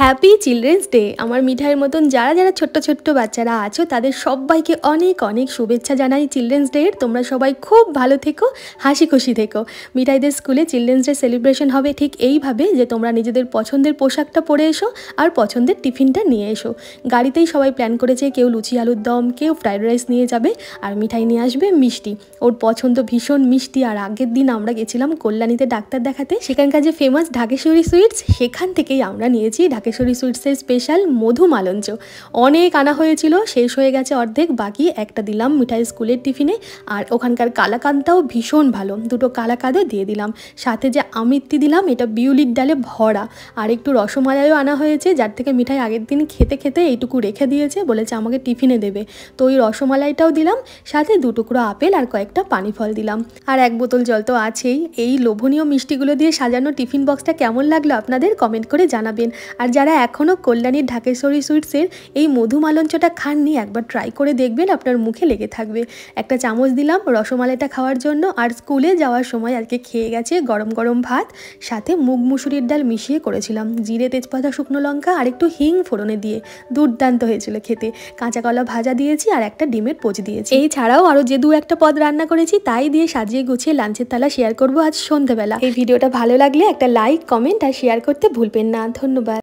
Happy children's day. আমার মিঠাইয়ের মতন যারা যারা ছোট্ট ছোট্ট বাচ্চারা আছো তাদের সবাইকে অনেক অনেক শুভেচ্ছা জানাই চিলড্রেন্স ডে এর। তোমরা সবাই খুব ভালো থেকো, হাসি খুশি থেকো। মিঠাইদের স্কুলে চিলড্রেন্স ডে সেলিব্রেশন হবে ঠিক এইভাবে যে তোমরা নিজেদের পছন্দের পোশাকটা পরে এসো আর পছন্দের টিফিনটা নিয়ে এসো। গাড়িতেই সবাই প্ল্যান করেছে, কেউ লুচি আলুর দম, কেউ ফ্রাইড রাইস নিয়ে যাবে আর মিঠাই নিয়ে আসবে মিষ্টি। ওর পছন্দ ভীষণ মিষ্টি। আর আগের দিন আমরা গেছিলাম কল্যাণীতে ডাক্তার দেখাতে, সেখানকার যে ফেমাস ঢাকেশ্বরী সুইটস, সেখান থেকেই আমরা নিয়েছি ঢাকেশ্বরী সুইটসের স্পেশাল মধু মালঞ্চ। অনেক আনা হয়েছিল, শেষ হয়ে গেছে অর্ধেক, বাকি একটা দিলাম মিঠাই স্কুলের টিফিনে। আর ওখানকার কালাকাঁদটাও ভীষণ ভালো, দুটো কালাকাঁদও দিয়ে দিলাম। সাথে যে আমিত্তি দিলাম, এটা বিউলির ডালে ভরা। আর একটু রসমালাইও আনা হয়েছে, যার থেকে মিঠাই আগের দিন খেতে খেতে এইটুকু রেখে দিয়েছে, বলেছে আমাকে টিফিনে দেবে। তো ওই রসমালাইটাও দিলাম, সাথে 2 টুকরো আপেল আর কয়েকটা পানি ফল দিলাম। আর 1 বোতল জল তো আছেই। এই লোভনীয় মিষ্টিগুলো দিয়ে সাজানো টিফিন বক্সটা কেমন লাগলো আপনাদের কমেন্ট করে জানাবেন। আর যারা এখনও কল্যাণীর ঢাকেশ্বরী সুইটসের এই মধু মালঞ্চটা খাননি, একবার ট্রাই করে দেখবেন, আপনার মুখে লেগে থাকবে। একটা চামচ দিলাম রসমালাইটা খাওয়ার জন্য। আর স্কুলে যাওয়ার সময় আজকে খেয়ে গেছে গরম গরম ভাত, সাথে মুগ মুসুরির ডাল মিশিয়ে করেছিলাম, জিরে তেজপাতা শুকনো লঙ্কা আর একটু হিং ফোড়নে দিয়ে। দুর্দান্ত হয়েছিল খেতে। কাঁচা কলা ভাজা দিয়েছি আর একটা ডিমের পোচ দিয়েছি। এই ছাড়াও আরও যে 2-1টা পদ রান্না করেছি, তাই দিয়ে সাজিয়ে গুছিয়ে লাঞ্চের থালা শেয়ার করবো আজ সন্ধ্যাবেলা। এই ভিডিওটা ভালো লাগলে একটা লাইক, কমেন্ট আর শেয়ার করতে ভুলবেন না। ধন্যবাদ।